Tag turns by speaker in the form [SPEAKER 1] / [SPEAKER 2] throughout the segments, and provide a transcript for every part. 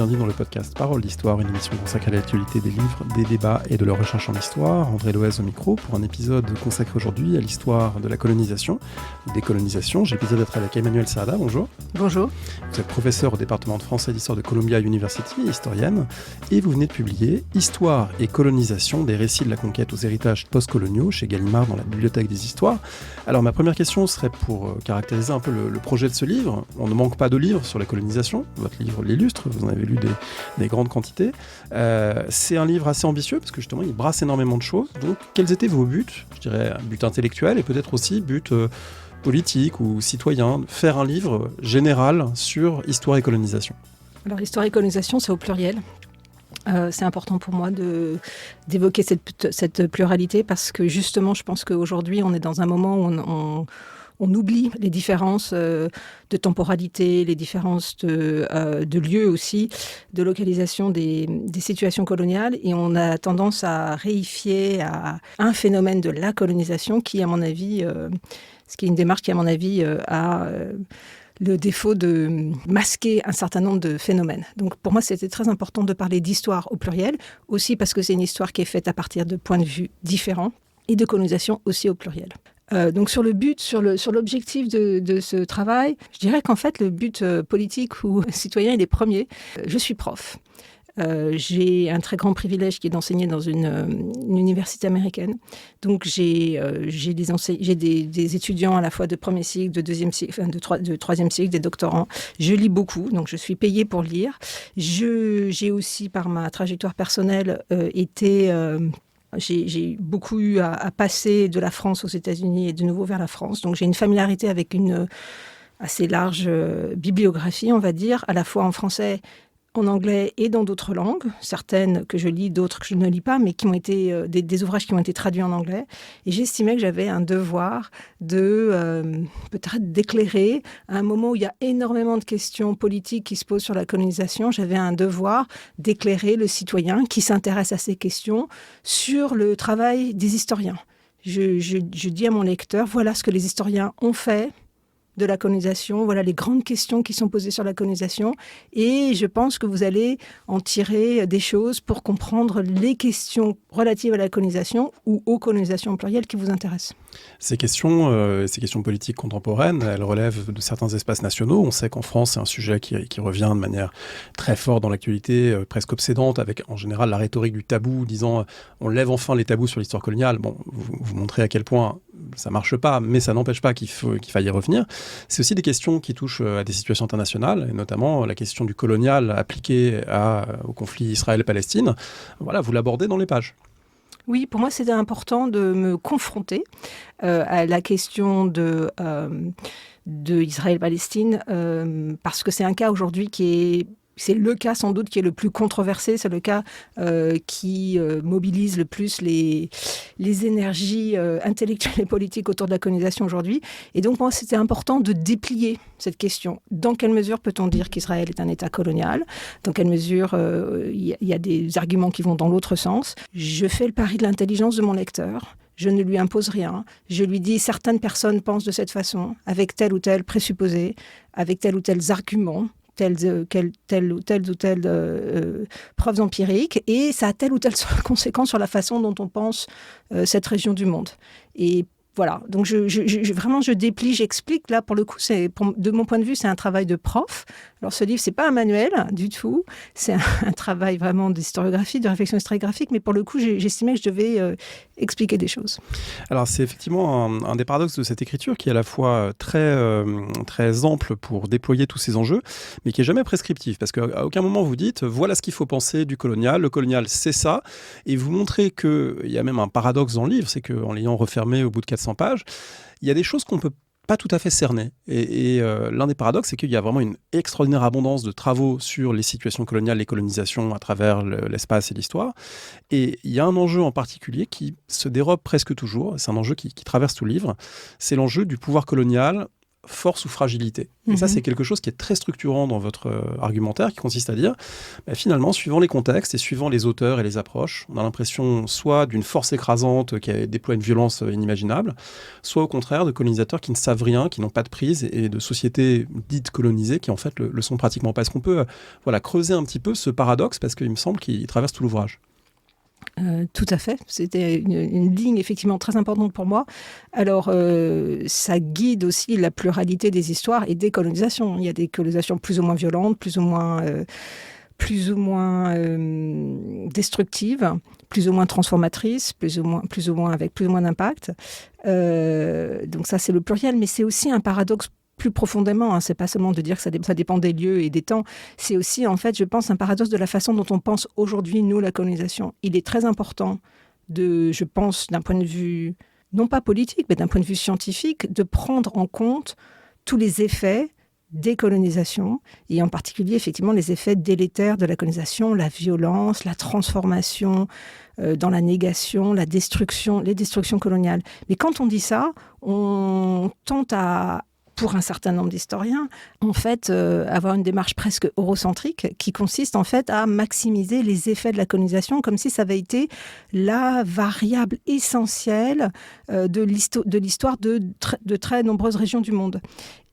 [SPEAKER 1] bienvenue dans le podcast Parole d'Histoire, une émission consacrée à l'actualité des livres, des débats et de leur recherche en histoire. André Loez au micro pour un épisode consacré aujourd'hui à l'histoire de la colonisation, ou décolonisation. J'ai le plaisir d'être avec Emmanuelle Serda, bonjour.
[SPEAKER 2] Bonjour.
[SPEAKER 1] Vous êtes professeur au département de français et d'histoire de Columbia University, historienne, et vous venez de publier « Histoire et colonisation, des récits de la conquête aux héritages postcoloniaux » chez Gallimard dans la Bibliothèque des Histoires. Alors ma première question serait pour caractériser un peu le projet de ce livre. On ne manque pas de livres sur la colonisation, votre livre l'illustre, vous en avez lu des grandes quantités. C'est un livre assez ambitieux parce que justement il brasse énormément de choses. Donc quels étaient vos buts ? Je dirais but intellectuel et peut-être aussi but politique ou citoyen, faire un livre général sur histoire et colonisation.
[SPEAKER 2] Alors histoire et colonisation, c'est au pluriel. C'est important pour moi d'évoquer cette pluralité parce que justement, je pense qu'aujourd'hui, on est dans un moment où on oublie les différences de temporalité, les différences de lieu aussi, de localisation des situations coloniales. Et on a tendance à réifier à un phénomène de la colonisation qui, à mon avis, ce qui est une démarche qui, à mon avis, a le défaut de masquer un certain nombre de phénomènes. Donc pour moi, c'était très important de parler d'histoire au pluriel, aussi parce que c'est une histoire qui est faite à partir de points de vue différents, et de colonisation aussi au pluriel. Donc sur le but, sur l'objectif de ce travail, je dirais qu'en fait le but politique ou citoyen il est premier. Je suis prof. J'ai un très grand privilège qui est d'enseigner dans une université américaine. Donc j'ai des étudiants à la fois de premier cycle, de deuxième cycle, de troisième cycle, des doctorants. Je lis beaucoup, donc je suis payée pour lire. J'ai aussi, par ma trajectoire personnelle, j'ai beaucoup eu à passer de la France aux États-Unis et de nouveau vers la France. Donc j'ai une familiarité avec une assez large bibliographie, on va dire, à la fois en français, en anglais et dans d'autres langues, certaines que je lis, d'autres que je ne lis pas, mais qui ont été des ouvrages qui ont été traduits en anglais. Et j'estimais que j'avais un devoir de peut-être d'éclairer, à un moment où il y a énormément de questions politiques qui se posent sur la colonisation, j'avais un devoir d'éclairer le citoyen qui s'intéresse à ces questions sur le travail des historiens. Je dis à mon lecteur, voilà ce que les historiens ont fait de la colonisation, voilà les grandes questions qui sont posées sur la colonisation et je pense que vous allez en tirer des choses pour comprendre les questions relatives à la colonisation ou aux colonisations au pluriel qui vous intéressent.
[SPEAKER 1] Ces questions politiques contemporaines, elles relèvent de certains espaces nationaux. On sait qu'en France, c'est un sujet qui revient de manière très forte dans l'actualité, presque obsédante, avec en général la rhétorique du tabou, disant on lève enfin les tabous sur l'histoire coloniale. Bon, vous montrez à quel point ça marche pas, mais ça n'empêche pas qu'il faille y revenir. C'est aussi des questions qui touchent à des situations internationales, et notamment la question du colonial appliqué au conflit Israël-Palestine. Voilà, vous l'abordez dans les pages.
[SPEAKER 2] Oui, pour moi, c'était important de me confronter à la question de Israël-Palestine, parce que c'est un cas aujourd'hui c'est le cas sans doute qui est le plus controversé, c'est le cas qui mobilise le plus les énergies intellectuelles et politiques autour de la colonisation aujourd'hui. Et donc, pour moi, c'était important de déplier cette question. Dans quelle mesure peut-on dire qu'Israël est un État colonial ? Dans quelle mesure il y a des arguments qui vont dans l'autre sens ? Je fais le pari de l'intelligence de mon lecteur. Je ne lui impose rien. Je lui dis certaines personnes pensent de cette façon, avec tel ou tel présupposé, avec tel ou tel argument, telles ou telles preuves empiriques, et ça a telle ou telle conséquence sur la façon dont on pense cette région du monde. Et voilà, donc vraiment je déplie, j'explique. Là, pour le coup, de mon point de vue, c'est un travail de prof. Alors ce livre, c'est pas un manuel du tout, c'est un travail vraiment d'historiographie, de réflexion historiographique, mais pour le coup, j'estimais que je devais expliquer des choses.
[SPEAKER 1] Alors c'est effectivement un des paradoxes de cette écriture qui est à la fois très ample pour déployer tous ces enjeux, mais qui est jamais prescriptif, parce qu'à aucun moment vous dites voilà ce qu'il faut penser du colonial, le colonial c'est ça, et vous montrez qu'il y a même un paradoxe dans le livre, c'est qu'en l'ayant refermé au bout de 400 pages, il y a des choses qu'on peut pas tout à fait cerner. Et l'un des paradoxes, c'est qu'il y a vraiment une extraordinaire abondance de travaux sur les situations coloniales, les colonisations à travers l'espace et l'histoire. Et il y a un enjeu en particulier qui se dérobe presque toujours, c'est un enjeu qui traverse tout le livre, c'est l'enjeu du pouvoir colonial force ou fragilité. Et ça, c'est quelque chose qui est très structurant dans votre argumentaire, qui consiste à dire, finalement, suivant les contextes et suivant les auteurs et les approches, on a l'impression soit d'une force écrasante qui déploie une violence inimaginable, soit au contraire de colonisateurs qui ne savent rien, qui n'ont pas de prise, et de sociétés dites colonisées qui en fait le sont pratiquement pas. Est-ce qu'on peut creuser un petit peu ce paradoxe, parce qu'il me semble qu'il traverse tout l'ouvrage?
[SPEAKER 2] Tout à fait. C'était une ligne effectivement très importante pour moi. Alors, ça guide aussi la pluralité des histoires et des colonisations. Il y a des colonisations plus ou moins violentes, plus ou moins destructives, plus ou moins transformatrices, plus ou moins avec plus ou moins d'impact. Donc ça, c'est le pluriel, mais c'est aussi un paradoxe plus profondément, c'est pas seulement de dire que ça dépend des lieux et des temps, c'est aussi, en fait, je pense, un paradoxe de la façon dont on pense aujourd'hui, nous, la colonisation. Il est très important je pense, d'un point de vue, non pas politique, mais d'un point de vue scientifique, de prendre en compte tous les effets des colonisations, et en particulier, effectivement, les effets délétères de la colonisation, la violence, la transformation, dans la négation, les destructions coloniales. Mais quand on dit ça, on tente pour un certain nombre d'historiens, en fait, avoir une démarche presque eurocentrique qui consiste en fait à maximiser les effets de la colonisation comme si ça avait été la variable essentielle de l'histoire de très nombreuses régions du monde.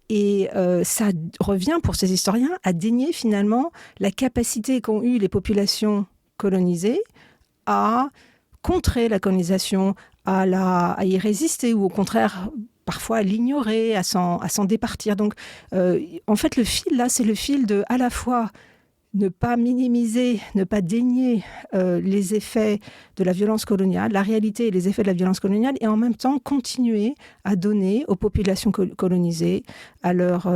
[SPEAKER 2] Et ça revient pour ces historiens à dénier finalement la capacité qu'ont eu les populations colonisées à contrer la colonisation, à y résister ou au contraire parfois à l'ignorer, à s'en départir. Donc, en fait, le fil, là, c'est le fil de, à la fois, ne pas minimiser, ne pas dénier les effets de la violence coloniale, la réalité et les effets de la violence coloniale, et en même temps, continuer à donner aux populations colonisées, à leur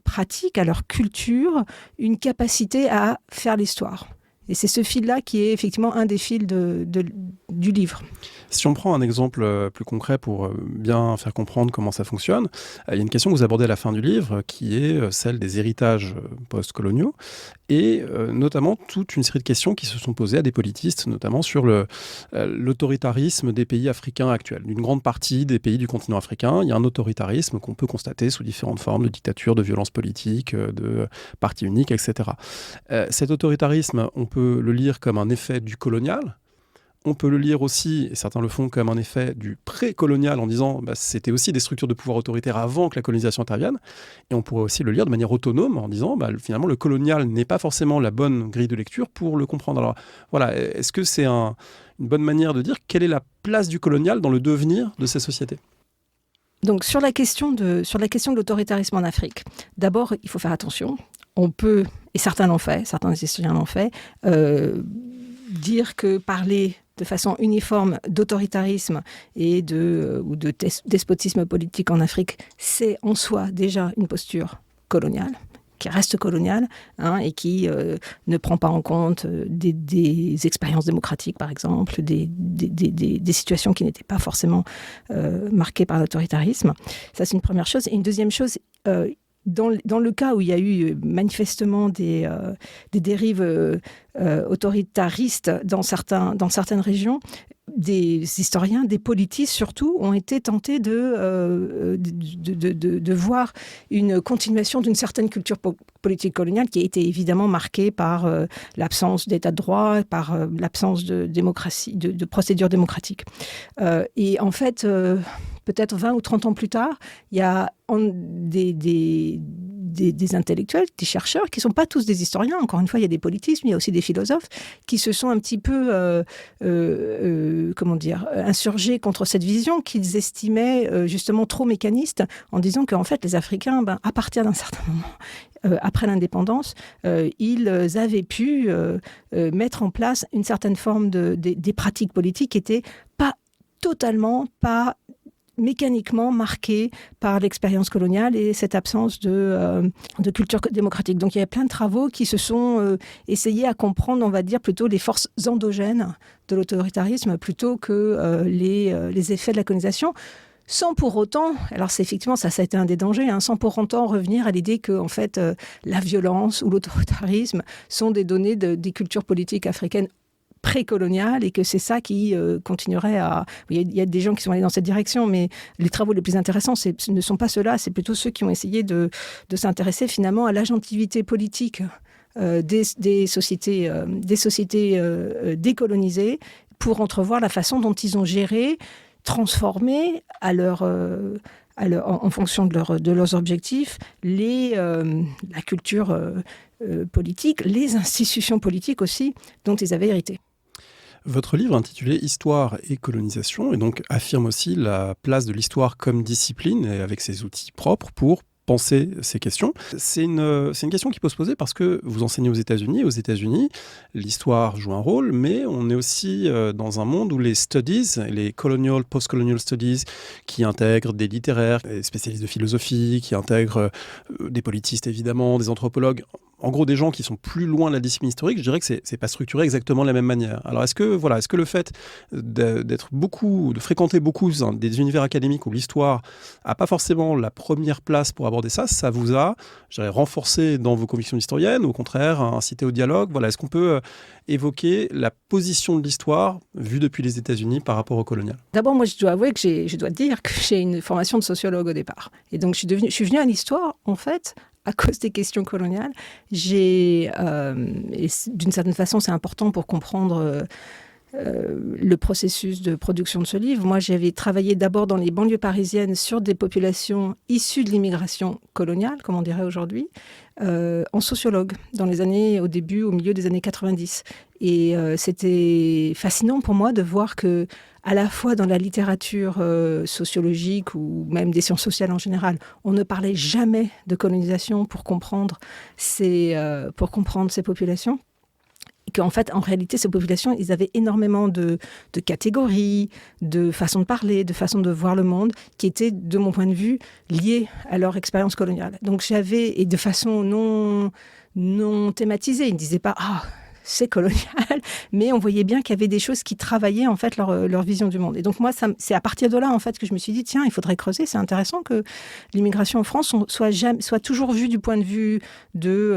[SPEAKER 2] pratique, à leur culture, une capacité à faire l'histoire. Et c'est ce fil-là qui est effectivement un des fils du livre.
[SPEAKER 1] Si on prend un exemple plus concret pour bien faire comprendre comment ça fonctionne, il y a une question que vous abordez à la fin du livre qui est celle des héritages post-coloniaux et notamment toute une série de questions qui se sont posées à des politistes, notamment sur l'autoritarisme des pays africains actuels. D'une grande partie des pays du continent africain, il y a un autoritarisme qu'on peut constater sous différentes formes de dictature, de violence politique, de parti unique, etc. Cet autoritarisme, on peut le lire comme un effet du colonial. On peut le lire aussi, et certains le font, comme un effet du pré-colonial en disant c'était aussi des structures de pouvoir autoritaire avant que la colonisation intervienne. Et on pourrait aussi le lire de manière autonome en disant finalement le colonial n'est pas forcément la bonne grille de lecture pour le comprendre. Alors voilà, est-ce que c'est une bonne manière de dire quelle est la place du colonial dans le devenir de ces sociétés ?
[SPEAKER 2] Donc sur la question de l'autoritarisme en Afrique, d'abord il faut faire attention. On peut, et certains historiens l'ont fait, dire que parler de façon uniforme d'autoritarisme ou de despotisme politique en Afrique, c'est en soi déjà une posture coloniale, qui reste coloniale, et qui ne prend pas en compte des expériences démocratiques, par exemple, des situations qui n'étaient pas forcément marquées par l'autoritarisme. Ça, c'est une première chose. Et une deuxième chose, dans le cas où il y a eu manifestement des dérives autoritaristes dans certaines régions, des historiens, des politistes surtout, ont été tentés de voir une continuation d'une certaine culture politique coloniale qui a été évidemment marquée par l'absence d'état de droit, par l'absence de démocratie, de procédure démocratique. Et en fait, peut-être 20 ou 30 ans plus tard, il y a des intellectuels, des chercheurs, qui ne sont pas tous des historiens. Encore une fois, il y a des politistes, mais il y a aussi des philosophes qui se sont un petit peu insurgés contre cette vision qu'ils estimaient justement trop mécaniste, en disant qu'en fait, les Africains, à partir d'un certain moment, après l'indépendance, ils avaient pu mettre en place une certaine forme des pratiques politiques qui n'étaient pas mécaniquement marquée par l'expérience coloniale et cette absence de culture démocratique. Donc il y a plein de travaux qui se sont essayés à comprendre, on va dire, plutôt les forces endogènes de l'autoritarisme plutôt que les effets de la colonisation. Sans pour autant, alors c'est effectivement ça a été un des dangers, sans pour autant revenir à l'idée que en fait la violence ou l'autoritarisme sont des données des cultures politiques africaines précoloniale et que c'est ça qui continuerait à... Il y a des gens qui sont allés dans cette direction, mais les travaux les plus intéressants ce ne sont pas ceux-là, c'est plutôt ceux qui ont essayé de s'intéresser finalement à l'agentivité politique des sociétés décolonisées pour entrevoir la façon dont ils ont géré, transformé en fonction de leurs objectifs, la culture politique, les institutions politiques aussi dont ils avaient hérité.
[SPEAKER 1] Votre livre intitulé « Histoire et colonisation » et donc affirme aussi la place de l'histoire comme discipline et avec ses outils propres pour penser ces questions. C'est une question qui peut se poser parce que vous enseignez aux États-Unis. Aux États-Unis, l'histoire joue un rôle, mais on est aussi dans un monde où les studies, les colonial, post-colonial studies, qui intègrent des littéraires, des spécialistes de philosophie, qui intègrent des politistes évidemment, des anthropologues, en gros des gens qui sont plus loin de la discipline historique, je dirais que c'est pas structuré exactement de la même manière. Alors est-ce que le fait de fréquenter beaucoup des univers académiques où l'histoire a pas forcément la première place pour aborder ça vous a, je dirais, renforcé dans vos convictions d'historienne ou au contraire incité au dialogue? Voilà, est-ce qu'on peut évoquer la position de l'histoire vue depuis les États-Unis par rapport au colonial?
[SPEAKER 2] D'abord, moi, je dois avouer que je dois dire que j'ai une formation de sociologue au départ. Et donc, je suis venue à l'histoire, en fait, à cause des questions coloniales. Et d'une certaine façon, c'est important pour comprendre le processus de production de ce livre. Moi, j'avais travaillé d'abord dans les banlieues parisiennes sur des populations issues de l'immigration coloniale, comme on dirait aujourd'hui, en sociologue, au milieu des années 90. Et c'était fascinant pour moi de voir que, à la fois dans la littérature sociologique ou même des sciences sociales en général, on ne parlait jamais de colonisation pour comprendre ces populations. Et qu'en fait, en réalité, ces populations, ils avaient énormément de catégories, de façons de parler, de façons de voir le monde, qui étaient, de mon point de vue, liées à leur expérience coloniale. Donc et de façon non thématisée, ils ne disaient pas « Ah, c'est colonial », mais on voyait bien qu'il y avait des choses qui travaillaient en fait leur vision du monde. Et donc moi, c'est à partir de là en fait que je me suis dit tiens, il faudrait creuser. C'est intéressant que l'immigration en France soit toujours vue du point de vue du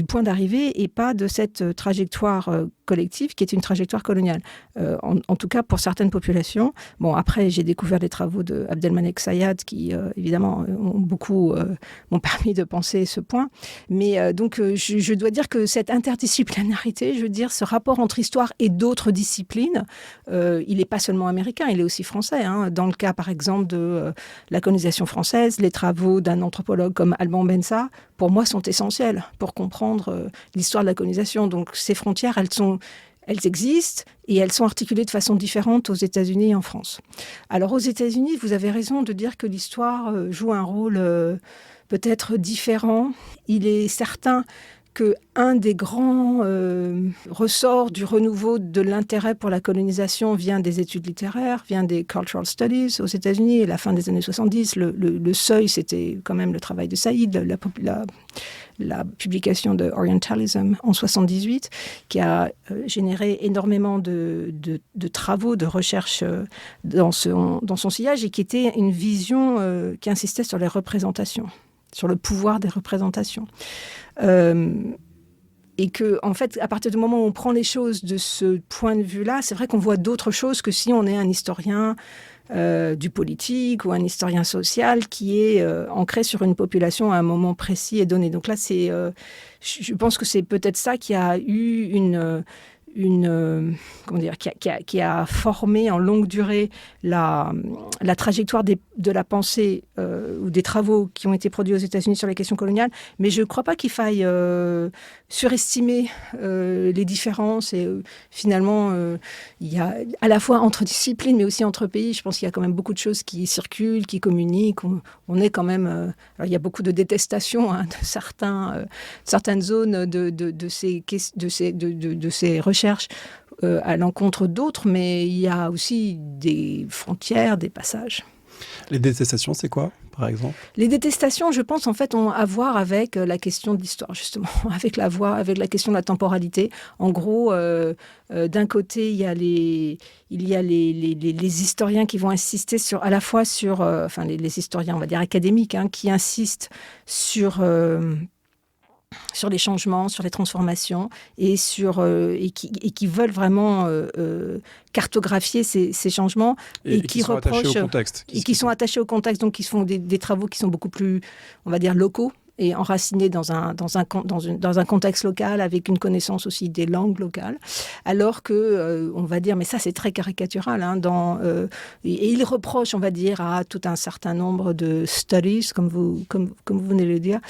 [SPEAKER 2] point d'arrivée et pas de cette trajectoire collective qui est une trajectoire coloniale. En tout cas pour certaines populations. Bon, après j'ai découvert les travaux de Abdelmalek Sayad qui évidemment m'ont permis de penser ce point. Mais donc je dois dire que cette interdisciplinarité, je veux dire ce rapport entre histoire et d'autres disciplines, il n'est pas seulement américain, il est aussi français. Hein. Dans le cas par exemple de la colonisation française, les travaux d'un anthropologue comme Alban Bensa, pour moi, sont essentiels pour comprendre l'histoire de la colonisation. Donc ces frontières, elles existent et elles sont articulées de façon différente aux États-Unis et en France. Alors aux États-Unis, vous avez raison de dire que l'histoire joue un rôle peut-être différent. Il est certain qu'un des grands ressorts du renouveau de l'intérêt pour la colonisation vient des études littéraires, vient des cultural studies aux États-Unis. À la fin des années 70, le seuil, c'était quand même le travail de Saïd, la publication de Orientalism en 78, qui a généré énormément de travaux, de recherche dans son sillage, et qui était une vision qui insistait sur les représentations, sur le pouvoir des représentations. Et que, en fait, à partir du moment où on prend les choses de ce point de vue-là, c'est vrai qu'on voit d'autres choses que si on est un historien du politique ou un historien social qui est ancré sur une population à un moment précis et donné. Donc là, je pense que c'est peut-être ça qui a eu qui a formé en longue durée la trajectoire de la pensée ou des travaux qui ont été produits aux États-Unis sur les questions coloniales. Mais je ne crois pas qu'il faille surestimer les différences. Et finalement, il y a à la fois entre disciplines, mais aussi entre pays. Je pense qu'il y a quand même beaucoup de choses qui circulent, qui communiquent. On est quand même... alors il y a beaucoup de détestation de certaines zones de ces recherches à l'encontre d'autres, mais il y a aussi des frontières, des passages.
[SPEAKER 1] Les détestations, c'est quoi, par exemple ?
[SPEAKER 2] Les détestations, je pense, en fait, ont à voir avec la question de l'histoire, justement, avec la question de la temporalité. En gros, d'un côté, il y a les historiens qui vont insister à la fois sur, les historiens, on va dire académiques, qui insistent sur sur les changements, sur les transformations et qui veulent vraiment cartographier ces changements
[SPEAKER 1] et qui sont attachés au contexte.
[SPEAKER 2] Qui sont attachés au contexte, donc qui font des travaux qui sont beaucoup plus, on va dire, locaux et enracinés dans un contexte local avec une connaissance aussi des langues locales, alors que, on va dire, mais ça c'est très caricatural, et il reproche, on va dire, à tout un certain nombre de studies, comme vous venez de le dire,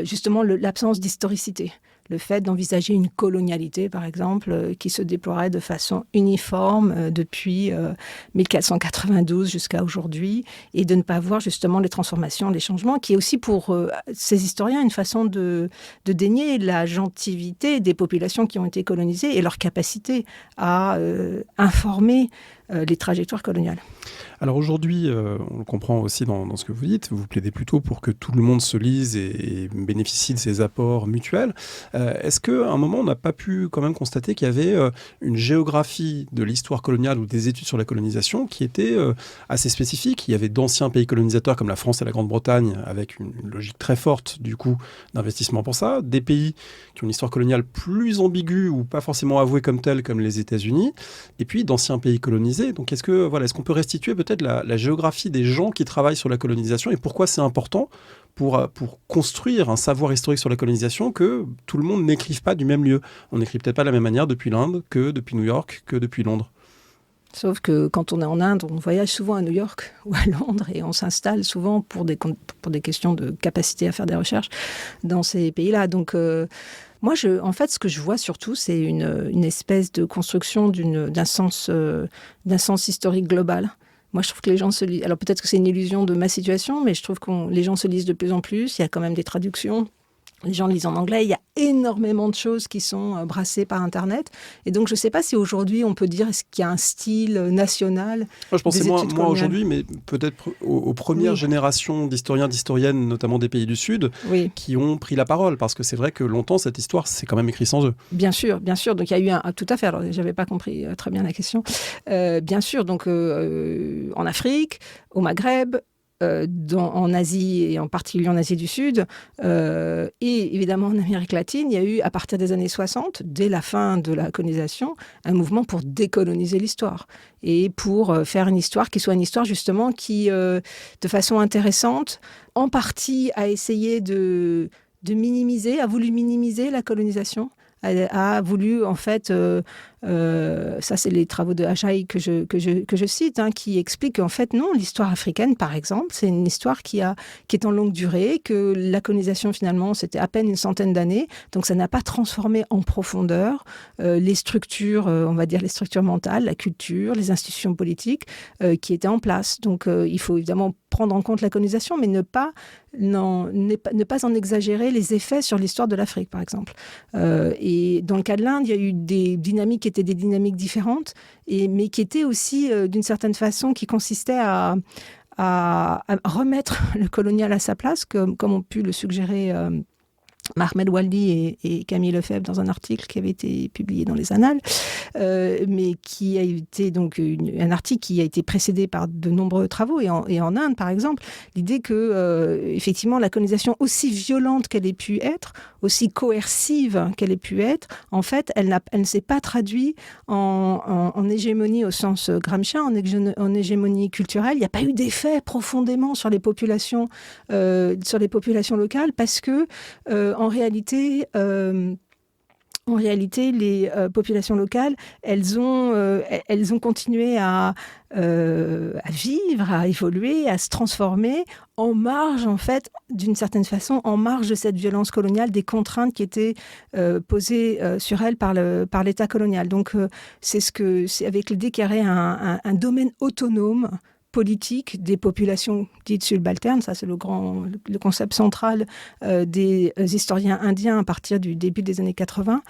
[SPEAKER 2] justement l'absence d'historicité. Le fait d'envisager une colonialité, par exemple, qui se déploierait de façon uniforme depuis 1492 jusqu'à aujourd'hui, et de ne pas voir justement les transformations, les changements, qui est aussi pour ces historiens une façon de dénier l'agentivité des populations qui ont été colonisées et leur capacité à informer les trajectoires coloniales.
[SPEAKER 1] Alors aujourd'hui, on le comprend aussi dans ce que vous dites, vous plaidez plutôt pour que tout le monde se lise et bénéficie de ces apports mutuels. Est-ce qu'à un moment, on n'a pas pu quand même constater qu'il y avait une géographie de l'histoire coloniale ou des études sur la colonisation qui était assez spécifique? Il y avait d'anciens pays colonisateurs comme la France et la Grande-Bretagne, avec une logique très forte du coup d'investissement pour ça, des pays qui ont une histoire coloniale plus ambiguë ou pas forcément avouée comme telle, comme les États-Unis, et puis d'anciens pays colonisés. Donc est-ce qu'on peut restituer peut-être la géographie des gens qui travaillent sur la colonisation et pourquoi c'est important pour construire un savoir historique sur la colonisation que tout le monde n'écrive pas du même lieu. On n'écrit peut-être pas de la même manière depuis l'Inde que depuis New York, que depuis Londres.
[SPEAKER 2] Sauf que quand on est en Inde, on voyage souvent à New York ou à Londres et on s'installe souvent pour des questions de capacité à faire des recherches dans ces pays-là. Donc moi, en fait, ce que je vois surtout, c'est une espèce de construction d'un sens historique global. Moi, je trouve que les gens se lisent. Alors peut-être que c'est une illusion de ma situation, mais je trouve que les gens se lisent de plus en plus. Il y a quand même des traductions. Les gens lisent en anglais. Il y a énormément de choses qui sont brassées par Internet. Et donc, je ne sais pas si aujourd'hui, on peut dire est-ce qu'il y a un style national.
[SPEAKER 1] Moi, je pense que c'est moins aujourd'hui, mais peut-être aux premières générations d'historiens, d'historiennes, notamment des pays du Sud, qui ont pris la parole. Parce que c'est vrai que longtemps, cette histoire, c'est quand même écrit sans eux.
[SPEAKER 2] Bien sûr, bien sûr. Donc, il y a eu tout à fait. Alors, je n'avais pas compris très bien la question. Bien sûr, donc, en Afrique, au Maghreb, en Asie et en particulier en Asie du Sud et évidemment en Amérique latine, il y a eu à partir des années 60, dès la fin de la colonisation, un mouvement pour décoloniser l'histoire et pour faire une histoire qui soit une histoire justement qui, de façon intéressante, en partie a essayé de minimiser, a voulu minimiser la colonisation, a voulu en fait ça c'est les travaux de Ajaï que je cite, qui expliquent qu'en fait non, l'histoire africaine par exemple, c'est une histoire qui est en longue durée, que la colonisation finalement c'était à peine une centaine d'années, donc ça n'a pas transformé en profondeur les structures, on va dire les structures mentales, la culture, les institutions politiques qui étaient en place. Donc il faut évidemment prendre en compte la colonisation, mais ne pas en exagérer les effets sur l'histoire de l'Afrique, par exemple. Et dans le cas de l'Inde, il y a eu des dynamiques qui étaient des dynamiques différentes, mais qui étaient aussi, d'une certaine façon, qui consistaient à remettre le colonial à sa place, comme ont pu le suggérer Ahmed Waldi et Camille Lefebvre dans un article qui avait été publié dans les Annales, mais qui a été donc un article qui a été précédé par de nombreux travaux. Et en Inde, par exemple, l'idée que, effectivement, la colonisation, aussi violente qu'elle ait pu être, aussi coercive qu'elle ait pu être, en fait, elle ne s'est pas traduite en hégémonie au sens gramscien, en hégémonie culturelle. Il n'y a pas eu d'effet profondément sur les populations locales parce que en réalité, les populations locales, elles ont continué à vivre, à évoluer, à se transformer en marge, en fait, d'une certaine façon, en marge de cette violence coloniale, des contraintes qui étaient posées sur elles par l'État colonial. Donc, c'est avec l'idée qu'il y aurait un domaine autonome politique des populations dites subalternes, ça c'est le concept central des historiens indiens à partir du début des années 80,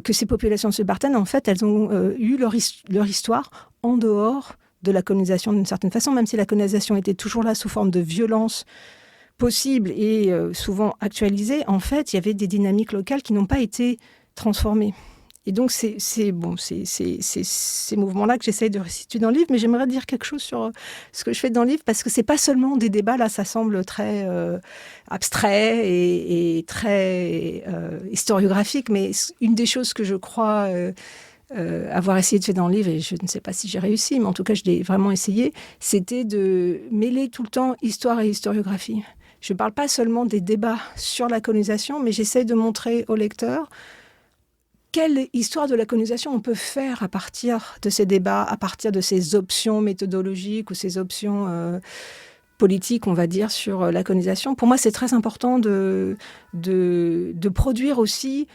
[SPEAKER 2] que ces populations subalternes, en fait, elles ont eu leur histoire en dehors de la colonisation d'une certaine façon, même si la colonisation était toujours là sous forme de violence possible et souvent actualisée, en fait, il y avait des dynamiques locales qui n'ont pas été transformées. Et donc, c'est ces mouvements-là que j'essaye de restituer dans le livre, mais j'aimerais dire quelque chose sur ce que je fais dans le livre, parce que c'est pas seulement des débats, là, ça semble très abstrait et très historiographique, mais une des choses que je crois avoir essayé de faire dans le livre, et je ne sais pas si j'ai réussi, mais en tout cas, je l'ai vraiment essayé, c'était de mêler tout le temps histoire et historiographie. Je ne parle pas seulement des débats sur la colonisation, mais j'essaye de montrer au lecteur quelle histoire de la colonisation on peut faire à partir de ces débats, à partir de ces options méthodologiques ou ces options politiques, on va dire, sur la colonisation. Pour moi, c'est très important de produire aussi,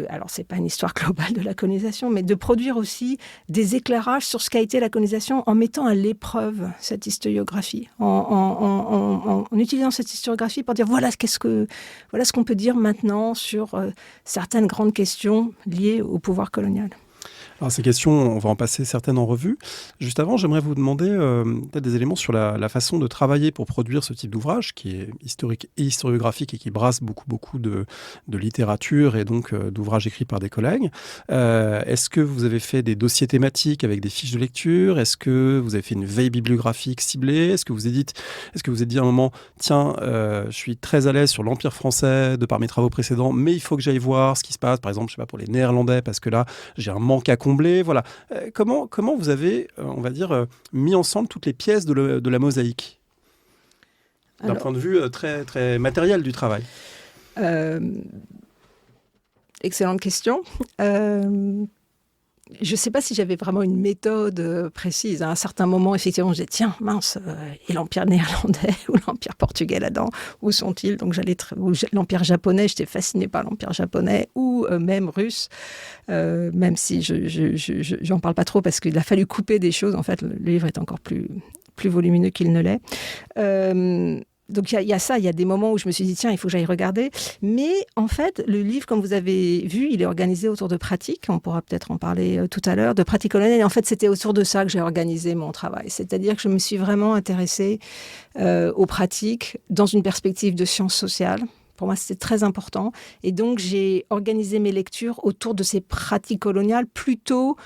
[SPEAKER 2] alors c'est pas une histoire globale de la colonisation, mais de produire aussi des éclairages sur ce qu'a été la colonisation en mettant à l'épreuve cette historiographie, en utilisant cette historiographie pour dire voilà ce qu'on peut dire maintenant sur certaines grandes questions liées au pouvoir colonial.
[SPEAKER 1] Alors ces questions, on va en passer certaines en revue. Juste avant, j'aimerais vous demander peut-être des éléments sur la façon de travailler pour produire ce type d'ouvrage, qui est historique et historiographique et qui brasse beaucoup de littérature et donc d'ouvrages écrits par des collègues. Est-ce que vous avez fait des dossiers thématiques avec des fiches de lecture? Est-ce que vous avez fait une veille bibliographique ciblée? Est-ce que vous avez dit à un moment, tiens, je suis très à l'aise sur l'Empire français de par mes travaux précédents, mais il faut que j'aille voir ce qui se passe, par exemple, je sais pas, pour les Néerlandais, parce que là, j'ai un manque à combler, voilà. Comment vous avez, on va dire, mis ensemble toutes les pièces de la mosaïque d'un point de vue très, très matériel du travail?
[SPEAKER 2] Excellente question. Je ne sais pas si j'avais vraiment une méthode précise. À un certain moment, effectivement, je disais, tiens, mince, et l'Empire néerlandais ou l'Empire portugais là-dedans, où sont-ils? Donc, ou l'Empire japonais, j'étais fascinée par l'Empire japonais, ou même russe, même si je n'en parle pas trop, parce qu'il a fallu couper des choses. En fait, le livre est encore plus volumineux qu'il ne l'est. Donc il y a ça, il y a des moments où je me suis dit tiens, il faut que j'aille regarder. Mais en fait, le livre, comme vous avez vu, il est organisé autour de pratiques. On pourra peut-être en parler tout à l'heure, de pratiques coloniales. Et en fait, c'était autour de ça que j'ai organisé mon travail. C'est-à-dire que je me suis vraiment intéressée aux pratiques dans une perspective de sciences sociales. Pour moi, c'était très important. Et donc, j'ai organisé mes lectures autour de ces pratiques coloniales plutôt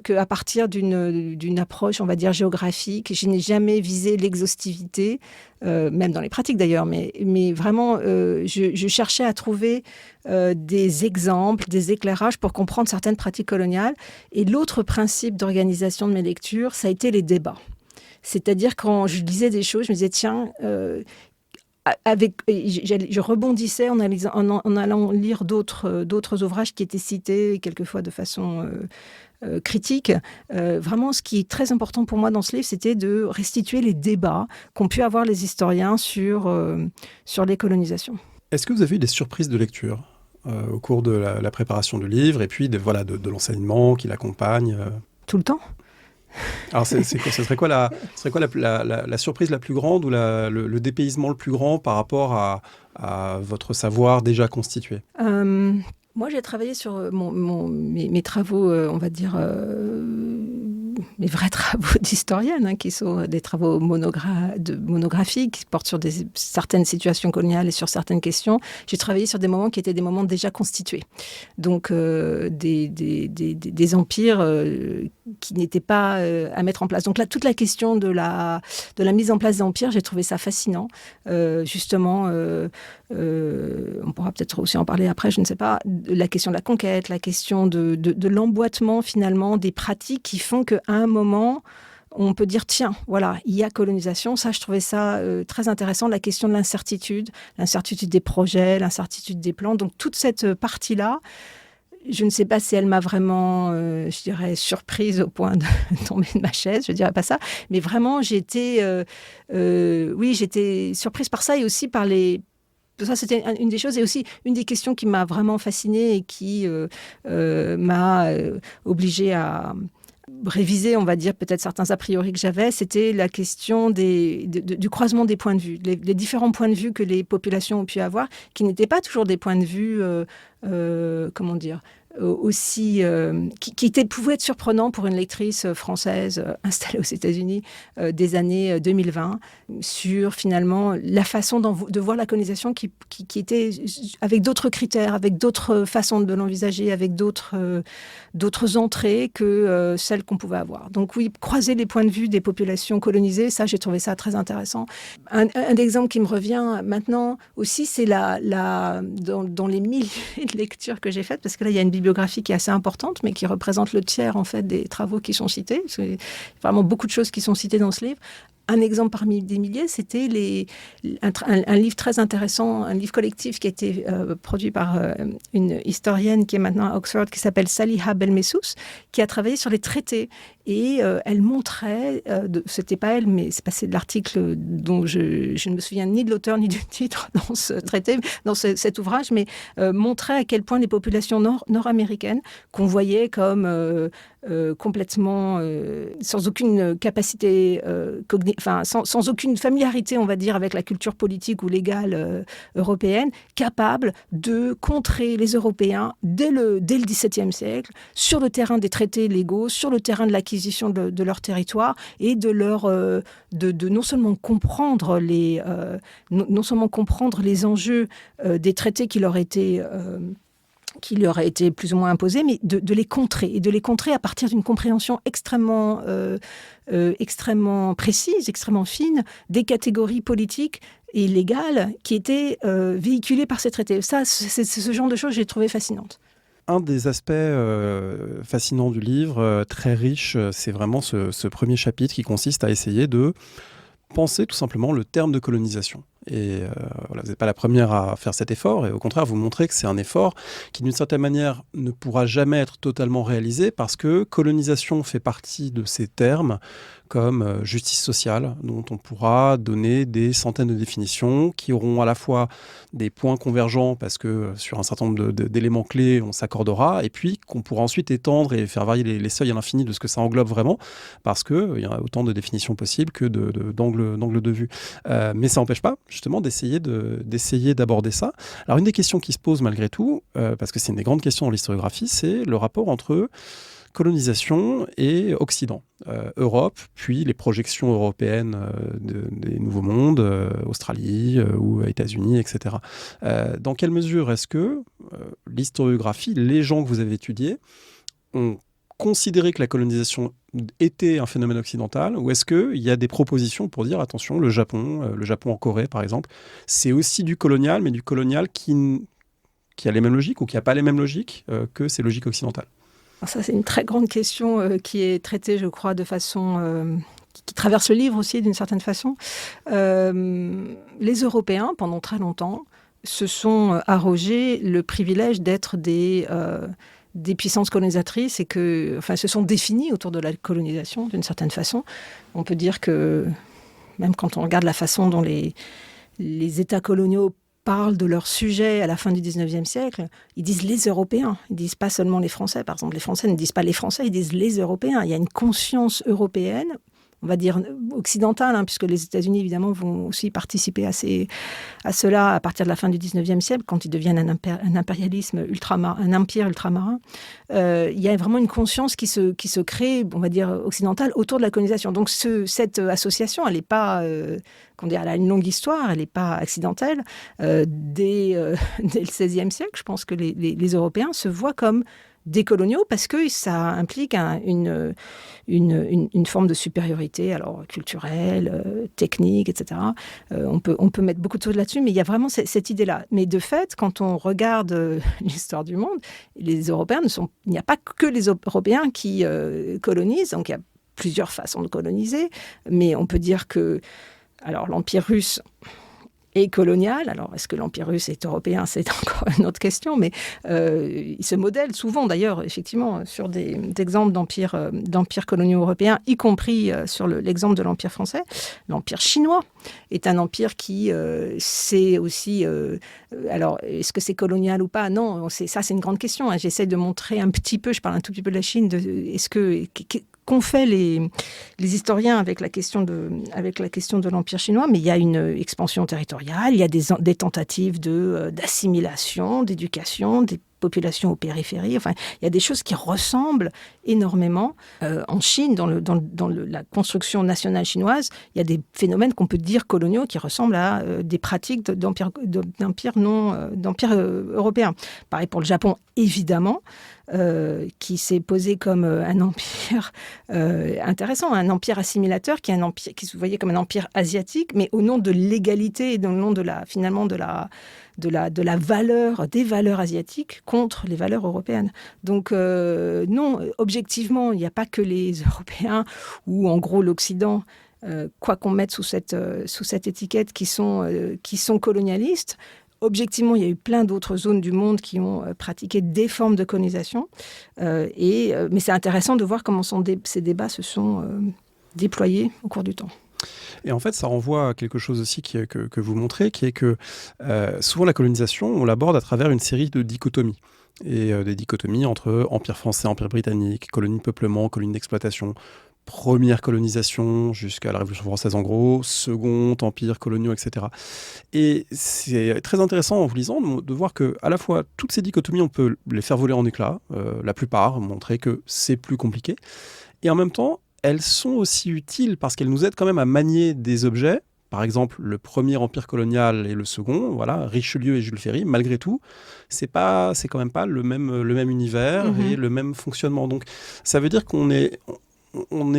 [SPEAKER 2] qu'à partir d'une approche, on va dire, géographique. Je n'ai jamais visé l'exhaustivité, même dans les pratiques d'ailleurs, mais vraiment, je cherchais à trouver des exemples, des éclairages pour comprendre certaines pratiques coloniales. Et l'autre principe d'organisation de mes lectures, ça a été les débats. C'est-à-dire, quand je lisais des choses, je me disais, tiens... je rebondissais en allant lire d'autres ouvrages qui étaient cités, quelquefois de façon critique. Vraiment, ce qui est très important pour moi dans ce livre, c'était de restituer les débats qu'ont pu avoir les historiens sur les colonisations.
[SPEAKER 1] Est-ce que vous avez eu des surprises de lecture au cours de la préparation du livre et puis de l'enseignement qui l'accompagne
[SPEAKER 2] Tout le temps.
[SPEAKER 1] Alors, ce serait quoi la surprise la plus grande ou le dépaysement le plus grand par rapport à votre savoir déjà constitué?
[SPEAKER 2] Moi, j'ai travaillé sur mes travaux, on va dire, mes vrais travaux d'historienne, qui sont des travaux monographiques, qui portent sur certaines situations coloniales et sur certaines questions. J'ai travaillé sur des moments qui étaient des moments déjà constitués. Donc, des empires qui n'étaient pas à mettre en place. Donc là, toute la question de la mise en place d'empires, j'ai trouvé ça fascinant. Justement, on pourra peut-être aussi en parler après, je ne sais pas, la question de la conquête, la question de l'emboîtement finalement des pratiques qui font qu'à un moment, on peut dire, tiens, voilà, il y a colonisation. Ça, je trouvais ça très intéressant. La question de l'incertitude des projets, l'incertitude des plans. Donc, toute cette partie-là, je ne sais pas si elle m'a vraiment, je dirais, surprise au point de tomber de ma chaise. Je ne dirais pas ça. Mais vraiment, j'étais surprise par ça et aussi par les... Ça, c'était une des choses et aussi une des questions qui m'a vraiment fascinée et qui m'a obligée à réviser, on va dire, peut-être certains a priori que j'avais. C'était la question du croisement des points de vue, les différents points de vue que les populations ont pu avoir, qui n'étaient pas toujours des points de vue, aussi pouvait être surprenant pour une lectrice française installée aux États-Unis des années 2020, sur finalement la façon de voir la colonisation qui était avec d'autres critères, avec d'autres façons de l'envisager, avec d'autres entrées que celles qu'on pouvait avoir. Donc oui, croiser les points de vue des populations colonisées, ça j'ai trouvé ça très intéressant. Un exemple qui me revient maintenant aussi, c'est dans les milliers de lectures que j'ai faites, parce que là il y a une bibliographie qui est assez importante, mais qui représente le tiers en fait des travaux qui sont cités. C'est vraiment beaucoup de choses qui sont citées dans ce livre. Un exemple parmi des milliers, c'était un livre très intéressant, un livre collectif qui a été produit par une historienne qui est maintenant à Oxford, qui s'appelle Saliha Belmessous, qui a travaillé sur les traités. Et elle montrait, c'était pas elle, mais c'est de l'article dont je ne me souviens ni de l'auteur ni du titre dans ce traité, dans cet ouvrage, mais montrait à quel point les populations nord-américaines, qu'on voyait comme complètement sans aucune capacité sans aucune familiarité, on va dire, avec la culture politique ou légale européenne, capables de contrer les Européens dès le XVIIe siècle, sur le terrain des traités légaux, sur le terrain de l'acquisition de leur territoire, et de non seulement comprendre les enjeux des traités qui leur étaient plus ou moins imposés, mais de les contrer, et de les contrer à partir d'une compréhension extrêmement précise, extrêmement fine, des catégories politiques et légales qui étaient véhiculées par ces traités. Ça, c'est ce genre de choses que j'ai trouvé fascinantes.
[SPEAKER 1] Un des aspects fascinants du livre, très riche, c'est vraiment ce premier chapitre qui consiste à essayer de penser tout simplement le terme de colonisation. Et voilà, vous n'êtes pas la première à faire cet effort, et au contraire, vous montrez que c'est un effort qui, d'une certaine manière, ne pourra jamais être totalement réalisé, parce que colonisation fait partie de ces termes comme justice sociale, dont on pourra donner des centaines de définitions qui auront à la fois des points convergents, parce que sur un certain nombre d'éléments clés, on s'accordera, et puis qu'on pourra ensuite étendre et faire varier les seuils à l'infini de ce que ça englobe vraiment, parce qu'il y a autant de définitions possibles que d'angles de vue. Mais ça n'empêche pas, justement, d'essayer d'aborder ça. Alors, une des questions qui se pose malgré tout, parce que c'est une des grandes questions dans l'historiographie, c'est le rapport entre colonisation et Occident, Europe, puis les projections européennes des nouveaux mondes, Australie ou États-Unis, etc. Dans quelle mesure est-ce que l'historiographie, les gens que vous avez étudiés, ont considéré que la colonisation était un phénomène occidental, ou est-ce qu'il y a des propositions pour dire, attention, le Japon en Corée par exemple, c'est aussi du colonial, mais du colonial qui a les mêmes logiques ou qui n'a pas les mêmes logiques que ces logiques occidentales?
[SPEAKER 2] Alors ça, c'est une très grande question qui est traitée, je crois, de façon qui traverse le livre aussi d'une certaine façon. Les Européens, pendant très longtemps, se sont arrogés le privilège d'être des puissances colonisatrices, et se sont définis autour de la colonisation d'une certaine façon. On peut dire que, même quand on regarde la façon dont les États coloniaux parlent de leur sujet à la fin du 19e siècle, ils disent les Européens, ils disent pas seulement les Français. Par exemple, les Français ne disent pas les Français, ils disent les Européens. Il y a une conscience européenne, on va dire occidentale, puisque les États-Unis, évidemment, vont aussi participer à cela à partir de la fin du 19e siècle, quand ils deviennent un impérialisme un empire ultramarin. Il y a vraiment une conscience qui se crée, on va dire, occidentale, autour de la colonisation. Donc cette association, elle n'est pas... elle a une longue histoire, elle n'est pas accidentelle. Dès le XVIe siècle, je pense que les Européens se voient comme des coloniaux, parce que ça implique une forme de supériorité, alors culturelle, technique, etc. On peut mettre beaucoup de choses là-dessus, mais il y a vraiment cette idée-là. Mais de fait, quand on regarde l'histoire du monde, les Européens il n'y a pas que les Européens qui colonisent, donc il y a plusieurs façons de coloniser, mais on peut dire que l'Empire russe et colonial. Alors, est-ce que l'Empire russe est européen? C'est encore une autre question, mais il se modèle souvent, d'ailleurs, effectivement, sur des exemples d'empires coloniaux européens, y compris sur l'exemple de l'Empire français. L'Empire chinois est un empire qui, c'est aussi... alors, est-ce que c'est colonial ou pas? Non, ça, c'est une grande question. J'essaie de montrer un petit peu, je parle un tout petit peu de la Chine, qu'ont fait les historiens avec la question de l'Empire chinois, mais il y a une expansion territoriale, il y a des tentatives d'assimilation, d'éducation, des populations aux périphéries. Enfin, il y a des choses qui ressemblent énormément. En Chine, dans la construction nationale chinoise, il y a des phénomènes qu'on peut dire coloniaux qui ressemblent à des pratiques d'empire européen. Pareil pour le Japon, évidemment. Qui s'est posé comme un empire intéressant, un empire assimilateur, qui se voyait comme un empire asiatique, mais au nom de l'égalité et au nom de la valeur, des valeurs asiatiques contre les valeurs européennes. Donc non, objectivement, il n'y a pas que les Européens ou en gros l'Occident, quoi qu'on mette sous cette étiquette, qui sont colonialistes. Objectivement, il y a eu plein d'autres zones du monde qui ont pratiqué des formes de colonisation. Mais c'est intéressant de voir comment ces débats se sont déployés au cours du temps.
[SPEAKER 1] Et en fait, ça renvoie à quelque chose aussi que vous montrez, qui est que souvent la colonisation, on l'aborde à travers une série de dichotomies. Et des dichotomies entre empire français, empire britannique, colonie de peuplement, colonie d'exploitation, première colonisation jusqu'à la Révolution française en gros, second, empire, coloniaux, etc. Et c'est très intéressant en vous lisant de voir que à la fois toutes ces dichotomies, on peut les faire voler en éclats, la plupart, montrer que c'est plus compliqué, et en même temps, elles sont aussi utiles parce qu'elles nous aident quand même à manier des objets. Par exemple, le premier empire colonial et le second, voilà, Richelieu et Jules Ferry, malgré tout, c'est quand même pas le même univers et le même fonctionnement. Donc, ça veut dire qu'on est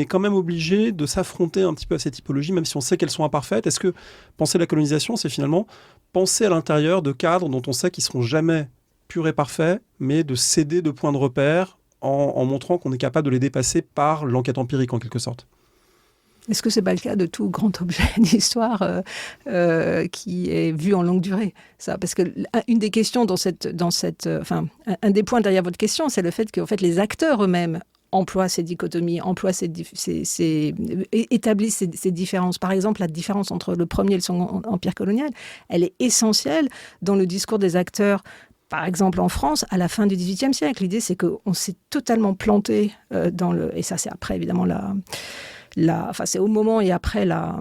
[SPEAKER 1] quand même obligé de s'affronter un petit peu à ces typologies, même si on sait qu'elles sont imparfaites. Est-ce que penser la colonisation, c'est finalement penser à l'intérieur de cadres dont on sait qu'ils ne seront jamais purs et parfaits, mais de céder de points de repère en montrant qu'on est capable de les dépasser par l'enquête empirique, en quelque sorte?
[SPEAKER 2] Est-ce que ce n'est pas le cas de tout grand objet d'histoire qui est vu en longue durée, ça? Parce qu'une des questions un des points derrière votre question, c'est le fait que en fait, les acteurs eux-mêmes emploient ces dichotomies, établissent ces différences. Par exemple, la différence entre le premier et le second empire colonial, elle est essentielle dans le discours des acteurs. Par exemple, en France, à la fin du XVIIIe siècle, l'idée, c'est qu'on s'est totalement planté et ça, c'est après, évidemment, c'est au moment et après la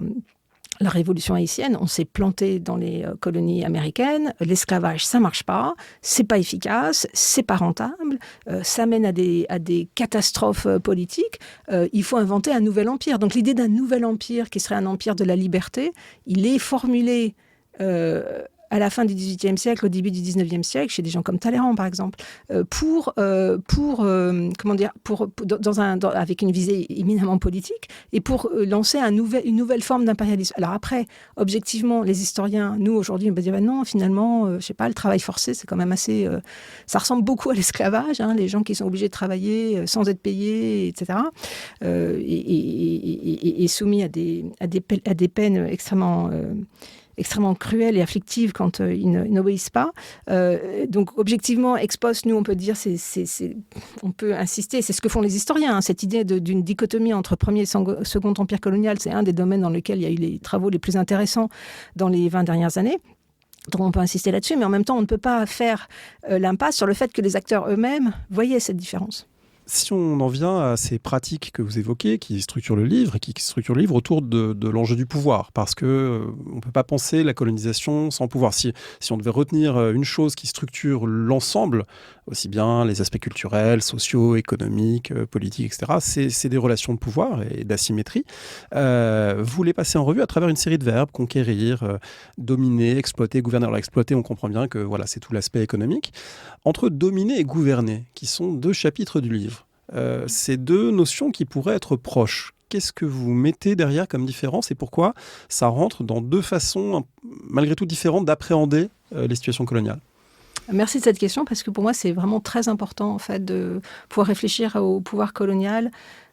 [SPEAKER 2] Révolution haïtienne, on s'est planté dans les colonies américaines. L'esclavage, ça marche pas, c'est pas efficace, c'est pas rentable, ça mène à des catastrophes politiques. Il faut inventer un nouvel empire. Donc l'idée d'un nouvel empire qui serait un empire de la liberté, il est formulé à la fin du XVIIIe siècle, au début du XIXe siècle, chez des gens comme Talleyrand, par exemple, avec une visée éminemment politique, et pour lancer une nouvelle forme d'impérialisme. Alors après, objectivement, les historiens, nous, aujourd'hui, on va dire, non, finalement, je sais pas, le travail forcé, c'est quand même assez... ça ressemble beaucoup à l'esclavage, hein, les gens qui sont obligés de travailler sans être payés, etc., et soumis à des peines extrêmement cruelles et afflictives quand ils n'obéissent pas. Donc, objectivement, ex post, nous, on peut dire, on peut insister, c'est ce que font les historiens, hein, cette idée d'une dichotomie entre premier et second empire colonial, c'est un des domaines dans lesquels il y a eu les travaux les plus intéressants dans les 20 dernières années. Donc, on peut insister là-dessus, mais en même temps, on ne peut pas faire l'impasse sur le fait que les acteurs eux-mêmes voyaient cette différence.
[SPEAKER 1] Si on en vient à ces pratiques que vous évoquez, qui structurent le livre, et qui structurent le livre autour de l'enjeu du pouvoir, parce que on ne peut pas penser la colonisation sans pouvoir. Si on devait retenir une chose qui structure l'ensemble, aussi bien les aspects culturels, sociaux, économiques, politiques, etc., c'est des relations de pouvoir et d'asymétrie. Vous les passez en revue à travers une série de verbes: conquérir, dominer, exploiter, gouverner. Alors exploiter, on comprend bien que voilà, c'est tout l'aspect économique. Entre dominer et gouverner, qui sont deux chapitres du livre, ces deux notions qui pourraient être proches. Qu'est-ce que vous mettez derrière comme différence et pourquoi ça rentre dans deux façons, malgré tout différentes, d'appréhender les situations coloniales?
[SPEAKER 2] Merci de cette question, parce que pour moi, c'est vraiment très important en fait, de pouvoir réfléchir au pouvoir colonial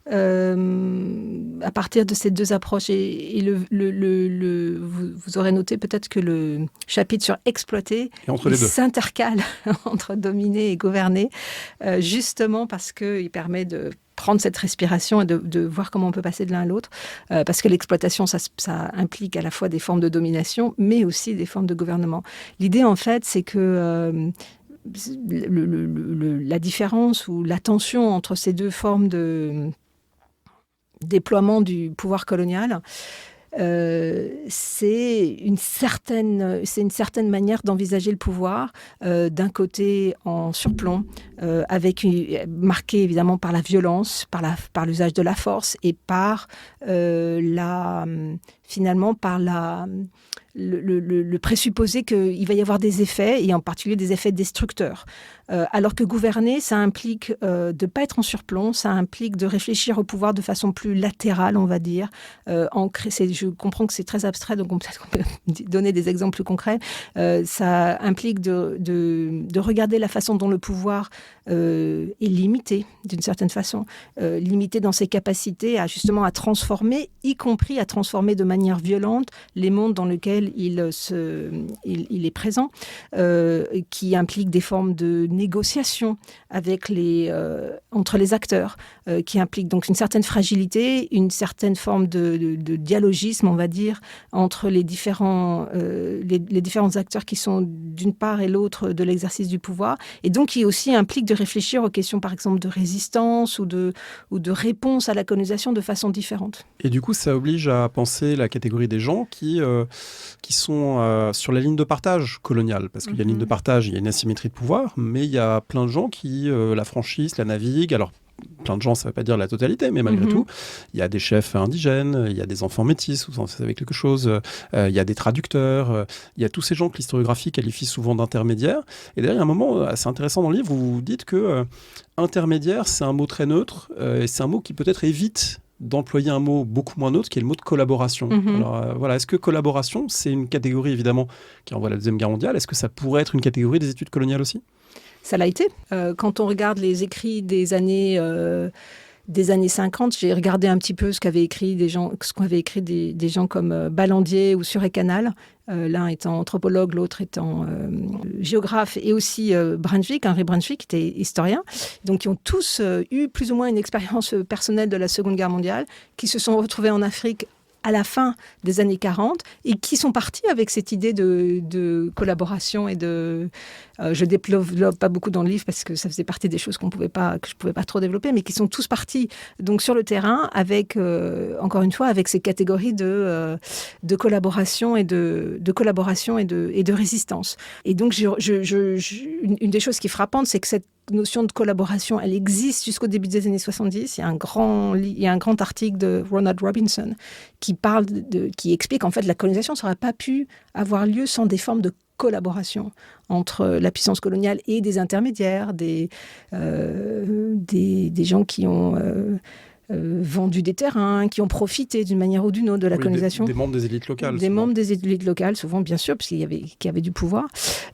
[SPEAKER 2] à partir de ces deux approches. Et vous aurez noté peut-être que le chapitre sur exploiter s'intercale entre dominer et gouverner, justement parce qu'il permet de prendre cette respiration et de voir comment on peut passer de l'un à l'autre. Parce que l'exploitation, ça implique à la fois des formes de domination, mais aussi des formes de gouvernement. L'idée, en fait, c'est que la différence ou la tension entre ces deux formes de déploiement du pouvoir colonial, c'est une certaine manière d'envisager le pouvoir, d'un côté en surplomb, marqué évidemment par la violence, par l'usage de la force et par finalement par le présupposé qu'il va y avoir des effets, et en particulier des effets destructeurs. Alors que gouverner, ça implique de ne pas être en surplomb, ça implique de réfléchir au pouvoir de façon plus latérale, on va dire. Je comprends que c'est très abstrait, donc peut-être qu'on peut donner des exemples plus concrets. Ça implique de regarder la façon dont le pouvoir est limité, d'une certaine façon, limité dans ses capacités à transformer, y compris à transformer de manière violente les mondes dans lesquels il est présent, qui implique des formes de négociation entre les acteurs, qui implique donc une certaine fragilité, une certaine forme de dialogisme, on va dire, entre les différents acteurs qui sont d'une part et l'autre de l'exercice du pouvoir, et donc qui aussi implique de réfléchir aux questions, par exemple, de résistance ou de réponse à la colonisation de façon différente.
[SPEAKER 1] Et du coup, ça oblige à penser la catégorie des gens qui sont sur la ligne de partage coloniale, parce qu'il y a une ligne de partage, il y a une asymétrie de pouvoir, mais il y a plein de gens qui la franchissent, la naviguent. Alors, plein de gens, ça ne veut pas dire la totalité, mais malgré tout, il y a des chefs indigènes, il y a des enfants métis, vous en savez quelque chose, il y a des traducteurs, il y a tous ces gens que l'historiographie qualifie souvent d'intermédiaires. Et d'ailleurs, il y a un moment assez intéressant dans le livre où vous dites que intermédiaire, c'est un mot très neutre, et c'est un mot qui peut-être évite d'employer un mot beaucoup moins neutre, qui est le mot de collaboration. Alors voilà, est-ce que collaboration, c'est une catégorie évidemment qui renvoie à la Deuxième Guerre mondiale? Est-ce que ça pourrait être une catégorie des études coloniales aussi?
[SPEAKER 2] Ça l'a été. Quand on regarde les écrits des années 50, j'ai regardé un petit peu ce qu'avaient écrit des gens comme Ballandier ou Suré-Canal, l'un étant anthropologue, l'autre étant géographe, et aussi Brunswick, Henry Brunswick, qui était historien. Donc, qui ont tous eu plus ou moins une expérience personnelle de la Seconde Guerre mondiale, qui se sont retrouvés en Afrique à la fin des années 40 et qui sont partis avec cette idée de collaboration et je développe pas beaucoup dans le livre parce que ça faisait partie des choses que je pouvais pas trop développer, mais qui sont tous partis donc sur le terrain avec, encore une fois, avec ces catégories de collaboration et de résistance. Et donc, une des choses qui est frappante, c'est que cette notion de collaboration, elle existe jusqu'au début des années 70. Il y a un grand article de Ronald Robinson qui explique qu'en fait, la colonisation n'aurait pas pu avoir lieu sans des formes de collaboration entre la puissance coloniale et des intermédiaires, des gens qui ont vendu des terrains, qui ont profité d'une manière ou d'une autre de la colonisation.
[SPEAKER 1] Des membres des élites locales.
[SPEAKER 2] Des membres des élites locales, souvent, bien sûr, parce qu'il y avait du pouvoir.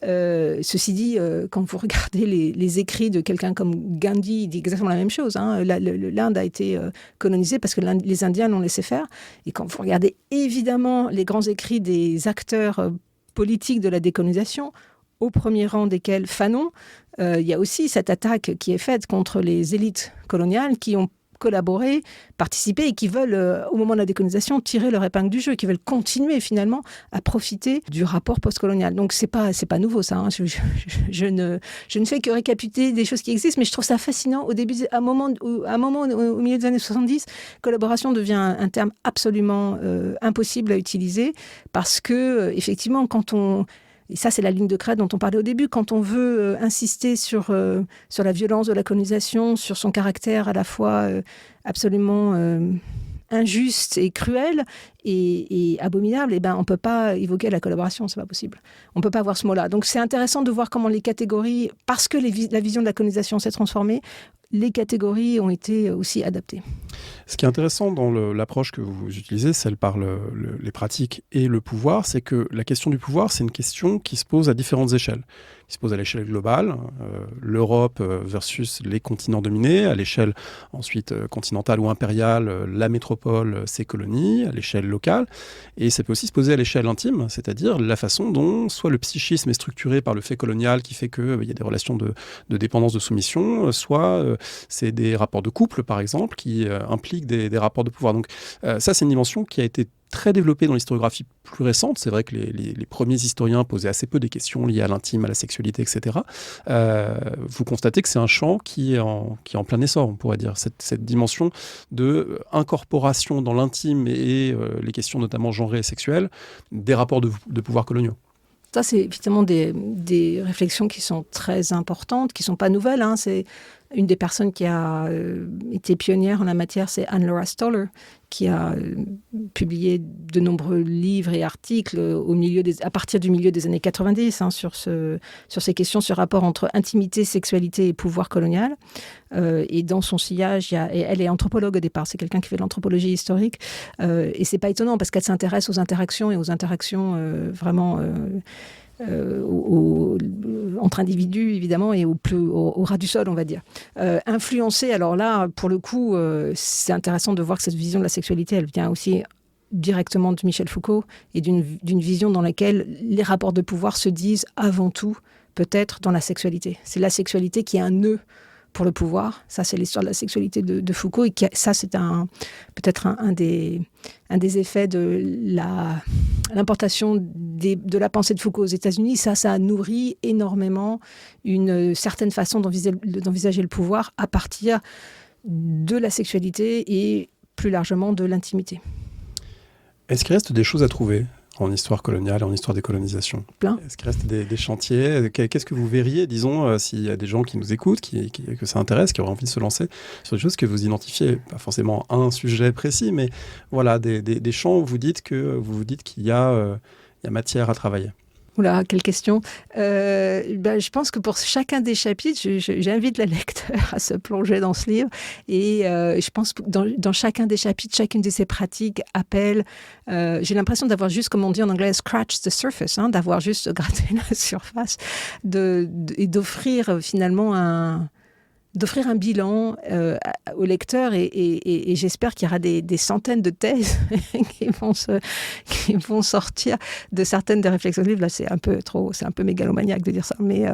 [SPEAKER 2] Ceci dit, quand vous regardez les écrits de quelqu'un comme Gandhi, il dit exactement la même chose. L'Inde a été colonisée parce que les Indiens l'ont laissé faire. Et quand vous regardez évidemment les grands écrits des acteurs politiques de la décolonisation, au premier rang desquels Fanon, il y a aussi cette attaque qui est faite contre les élites coloniales qui ont collaborer, participer et qui veulent, au moment de la décolonisation, tirer leur épingle du jeu, qui veulent continuer finalement à profiter du rapport postcolonial. Donc c'est pas nouveau ça. Je ne fais que récapituler des choses qui existent, mais je trouve ça fascinant. Au début, à un moment au milieu des années 70, collaboration devient un terme absolument impossible à utiliser parce que effectivement, et ça, c'est la ligne de crête dont on parlait au début. Quand on veut insister sur la violence de la colonisation, sur son caractère à la fois absolument injuste et cruel et abominable, on ne peut pas évoquer la collaboration, c'est pas possible. On ne peut pas avoir ce mot-là. Donc c'est intéressant de voir comment les catégories, parce que la vision de la colonisation s'est transformée, les catégories ont été aussi adaptées.
[SPEAKER 1] Ce qui est intéressant dans l'approche que vous utilisez, celle par les pratiques et le pouvoir, c'est que la question du pouvoir, c'est une question qui se pose à différentes échelles. Qui se pose à l'échelle globale, l'Europe versus les continents dominés, à l'échelle ensuite continentale ou impériale, la métropole, ses colonies, à l'échelle locale. Et ça peut aussi se poser à l'échelle intime, c'est-à-dire la façon dont soit le psychisme est structuré par le fait colonial qui fait qu'il y a des relations de dépendance, de soumission, soit c'est des rapports de couple, par exemple, qui impliquent des rapports de pouvoir. Donc ça, c'est une dimension qui a été très développé dans l'historiographie plus récente. C'est vrai que les premiers historiens posaient assez peu des questions liées à l'intime, à la sexualité, etc. Vous constatez que c'est un champ qui est en plein essor, on pourrait dire. Cette dimension de incorporation dans l'intime et les questions notamment genrées et sexuelles des rapports de pouvoir coloniaux.
[SPEAKER 2] Ça, c'est évidemment des réflexions qui sont très importantes, qui ne sont pas nouvelles. C'est une des personnes qui a été pionnière en la matière, c'est Anne-Laura Stoller, qui a publié de nombreux livres et articles à partir du milieu des années 90 sur ces questions, ce rapport entre intimité, sexualité et pouvoir colonial. Et dans son sillage, elle est anthropologue au départ, c'est quelqu'un qui fait de l'anthropologie historique. Et c'est pas étonnant parce qu'elle s'intéresse aux interactions vraiment entre individus, évidemment, et au ras du sol, on va dire. Influencée, alors là, pour le coup, c'est intéressant de voir que cette vision de la sexualité, elle vient aussi directement de Michel Foucault et d'une vision dans laquelle les rapports de pouvoir se disent avant tout, peut-être, dans la sexualité. C'est la sexualité qui est un nœud pour le pouvoir. Ça, c'est l'histoire de la sexualité de Foucault. Et ça, c'est peut-être un des effets de l'importation de la pensée de Foucault aux États-Unis. Ça a nourri énormément une certaine façon d'envisager le pouvoir à partir de la sexualité et plus largement de l'intimité.
[SPEAKER 1] Est-ce qu'il reste des choses à trouver en histoire coloniale et en histoire des colonisations?
[SPEAKER 2] Plein.
[SPEAKER 1] Est-ce qu'il reste des chantiers? Qu'est-ce que vous verriez, disons, s'il y a des gens qui nous écoutent, que ça intéresse, qui auraient envie de se lancer sur des choses que vous identifiez, pas forcément un sujet précis, mais voilà, des champs où vous dites qu'il y a matière à travailler?
[SPEAKER 2] Oula, quelle question. Je pense que pour chacun des chapitres, j'invite le lecteur à se plonger dans ce livre. Et je pense que dans chacun des chapitres, chacune de ces pratiques appelle... j'ai l'impression d'avoir juste, comme on dit en anglais, scratch the surface, d'avoir juste gratté la surface et d'offrir finalement d'offrir un bilan au lecteur et j'espère qu'il y aura des centaines de thèses qui vont sortir de certaines des réflexions de livre. Là, c'est un peu mégalomaniaque de dire ça, mais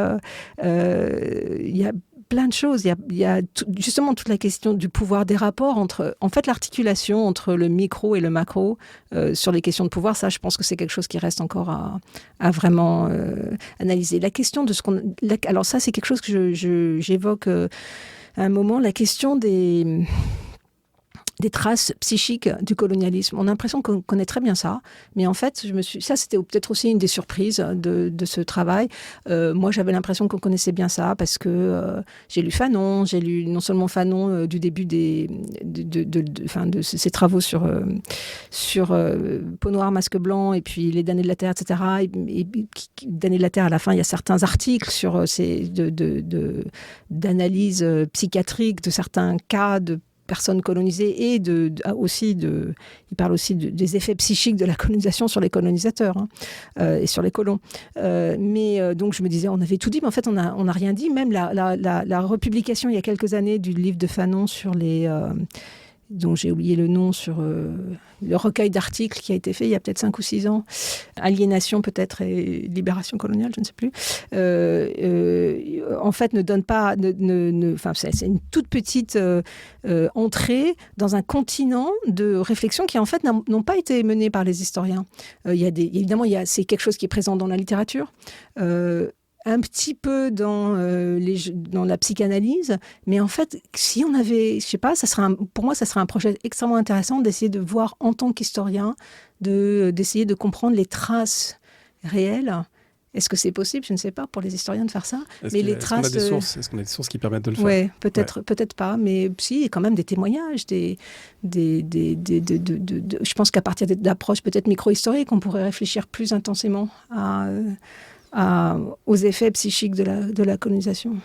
[SPEAKER 2] il y a plein de choses. Il y a justement toute la question du pouvoir, des rapports en fait, l'articulation entre le micro et le macro sur les questions de pouvoir. Ça, je pense que c'est quelque chose qui reste encore à vraiment analyser. La question de alors ça, c'est quelque chose que j'évoque à un moment, la question des traces psychiques du colonialisme. On a l'impression qu'on connaît très bien ça, mais en fait, ça c'était peut-être aussi une des surprises de ce travail. Moi, j'avais l'impression qu'on connaissait bien ça parce que j'ai lu Fanon, j'ai lu non seulement Fanon du début de ses travaux sur Peau noire, masque blanc, et puis Les damnés de la terre, etc. Et damnés de la terre, à la fin, il y a certains articles sur d'analyse psychiatrique de certains cas de personnes colonisées et il parle aussi des effets psychiques de la colonisation sur les colonisateurs et sur les colons. Donc je me disais, on avait tout dit, mais en fait on a rien dit. Même la republication il y a quelques années du livre de Fanon sur dont j'ai oublié le nom, sur le recueil d'articles qui a été fait il y a peut-être 5 ou 6 ans, Aliénation peut-être et Libération coloniale, je ne sais plus, en fait ne donne pas... c'est une toute petite entrée dans un continent de réflexion qui en fait n'ont pas été menées par les historiens. Évidemment, c'est quelque chose qui est présent dans la littérature, un petit peu dans la psychanalyse, mais en fait, si on avait, je sais pas, pour moi, ça serait un projet extrêmement intéressant d'essayer de voir en tant qu'historien, d'essayer de comprendre les traces réelles. Est-ce que c'est possible? Je ne sais pas, pour les historiens de faire ça.
[SPEAKER 1] Est-ce qu'on a des sources qui permettent de le faire?
[SPEAKER 2] Oui, peut-être pas, mais si, il y a quand même des témoignages, je pense qu'à partir d'approches peut-être micro-historiques, on pourrait réfléchir plus intensément aux effets psychiques de la colonisation.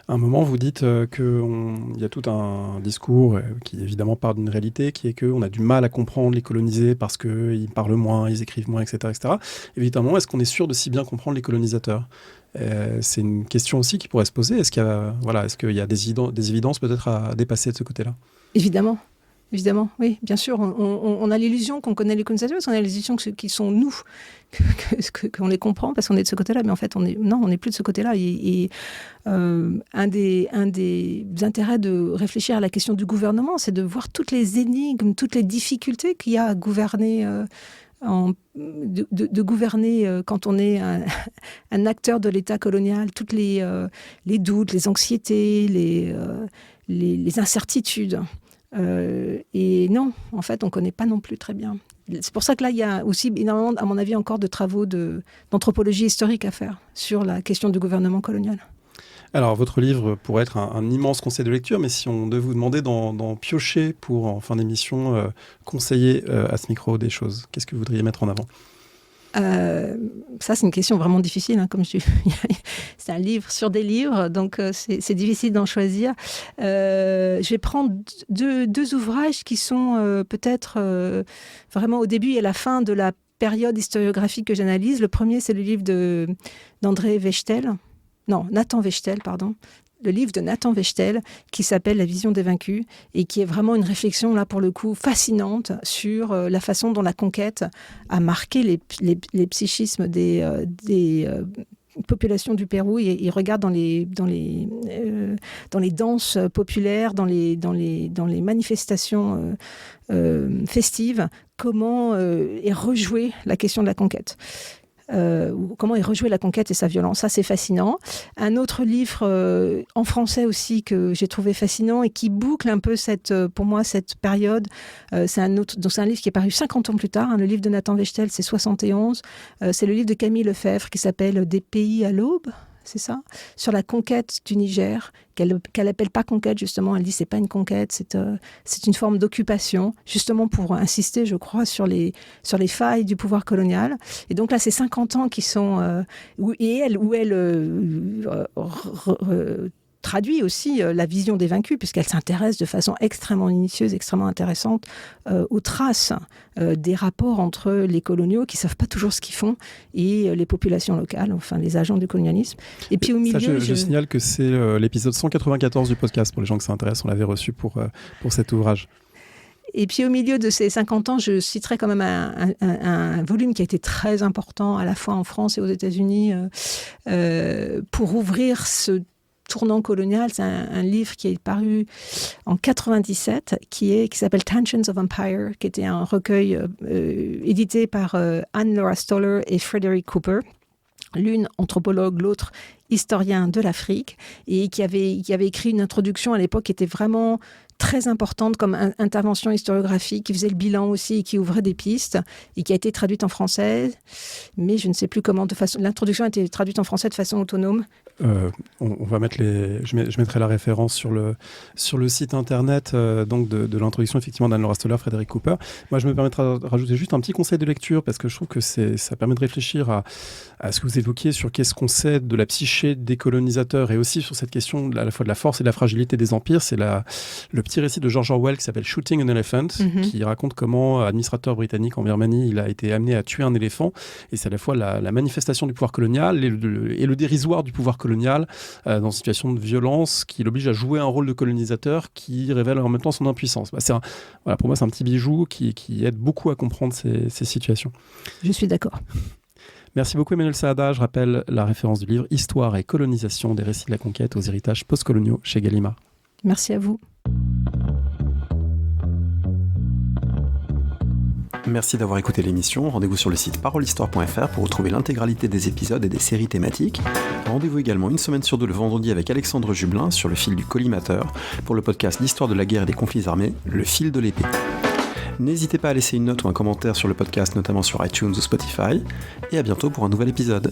[SPEAKER 1] À un moment, vous dites qu'il y a tout un discours qui évidemment part d'une réalité, qui est qu'on a du mal à comprendre les colonisés parce qu'ils parlent moins, ils écrivent moins, etc. etc. Évidemment, est-ce qu'on est sûr de si bien comprendre les colonisateurs? C'est une question aussi qui pourrait se poser. Est-ce qu'il y a des évidences peut-être à dépasser de ce côté-là?
[SPEAKER 2] Évidemment. évidemment. Oui, bien sûr. On a l'illusion qu'on connaît les colonisateurs, parce qu'on a l'illusion qu'ils sont nous, qu'on les comprend parce qu'on est de ce côté-là. Mais en fait, on n'est plus de ce côté-là. Et un des intérêts de réfléchir à la question du gouvernement, c'est de voir toutes les énigmes, toutes les difficultés qu'il y a à gouverner. De gouverner quand on est un acteur de l'État colonial, toutes les doutes, les anxiétés, les incertitudes. Et non, en fait, on ne connaît pas non plus très bien. C'est pour ça que là, il y a aussi énormément, à mon avis, encore de travaux d'anthropologie historique à faire sur la question du gouvernement colonial.
[SPEAKER 1] Alors, votre livre pourrait être un immense conseil de lecture, mais si on devait vous demander d'en piocher pour, en fin d'émission, conseiller à ce micro des choses, qu'est-ce que vous voudriez mettre en avant ?
[SPEAKER 2] Ça, c'est une question vraiment difficile. Hein, comme c'est un livre sur des livres, donc c'est difficile d'en choisir. Je vais prendre deux ouvrages qui sont peut-être vraiment au début et à la fin de la période historiographique que j'analyse. Le premier, c'est le livre Nathan Wechtel, pardon. Le livre de Nathan Wechtel qui s'appelle « La vision des vaincus » et qui est vraiment une réflexion, là, pour le coup, fascinante sur la façon dont la conquête a marqué les psychismes des populations du Pérou. Il regarde dans les danses populaires, dans les manifestations festives, comment est rejouée la question de la conquête. Comment est rejouée la conquête et sa violence. Ça, c'est fascinant. Un autre livre en français aussi que j'ai trouvé fascinant et qui boucle un peu pour moi cette période. C'est un livre qui est paru 50 ans plus tard. Hein. Le livre de Nathan Wechtel, c'est 71. C'est le livre de Camille Lefebvre qui s'appelle « Des pays à l'aube ». C'est ça, sur la conquête du Niger, qu'elle n'appelle pas conquête, justement. Elle dit que ce n'est pas une conquête, c'est une forme d'occupation, justement pour insister, je crois, sur les failles du pouvoir colonial. Et donc là, c'est 50 ans qui sont... où elle traduit aussi la vision des vaincus, puisqu'elle s'intéresse de façon extrêmement minutieuse, extrêmement intéressante aux traces des rapports entre les coloniaux qui ne savent pas toujours ce qu'ils font et les populations locales, enfin les agents du colonialisme. Et puis au milieu...
[SPEAKER 1] Ça, je signale que c'est l'épisode 194 du podcast, pour les gens que ça intéresse, on l'avait reçu pour cet ouvrage.
[SPEAKER 2] Et puis au milieu de ces 50 ans, je citerai quand même un volume qui a été très important à la fois en France et aux États-Unis pour ouvrir ce tournant colonial. C'est un livre qui est paru en 97, qui s'appelle Tensions of Empire, qui était un recueil édité par Anne-Laura Stoller et Frederick Cooper. L'une anthropologue, l'autre historien de l'Afrique, et qui avait écrit une introduction à l'époque qui était vraiment très importante comme intervention historiographique, qui faisait le bilan aussi et qui ouvrait des pistes, et qui a été traduite en français, mais je ne sais plus comment. L'introduction a été traduite en français de façon autonome.
[SPEAKER 1] On va mettre je mettrai la référence sur le site internet donc de l'introduction effectivement d'Anne-Laura Stoller, Frédéric Cooper. Moi, je me permettrai de rajouter juste un petit conseil de lecture parce que je trouve que ça permet de réfléchir à ce que vous évoquiez sur qu'est-ce qu'on sait de la psyché des colonisateurs et aussi sur cette question à la fois de la force et de la fragilité des empires. C'est le petit récit de George Orwell qui s'appelle Shooting an Elephant, qui raconte comment, administrateur britannique en Birmanie, il a été amené à tuer un éléphant, et c'est à la fois la manifestation du pouvoir colonial et le dérisoire du pouvoir colonial dans une situation de violence qui l'oblige à jouer un rôle de colonisateur qui révèle en même temps son impuissance. Pour moi, c'est un petit bijou qui aide beaucoup à comprendre ces situations.
[SPEAKER 2] Je suis d'accord.
[SPEAKER 1] Merci beaucoup Emmanuelle Saada. Je rappelle la référence du livre « Histoire et colonisation des récits de la conquête aux héritages postcoloniaux » chez Gallimard.
[SPEAKER 2] Merci à vous.
[SPEAKER 3] Merci d'avoir écouté l'émission. Rendez-vous sur le site parolehistoire.fr pour retrouver l'intégralité des épisodes et des séries thématiques. Rendez-vous également une semaine sur deux le vendredi avec Alexandre Jublin sur le fil du collimateur pour le podcast d'histoire de la guerre et des conflits armés, Le fil de l'épée. N'hésitez pas à laisser une note ou un commentaire sur le podcast, notamment sur iTunes ou Spotify. Et à bientôt pour un nouvel épisode.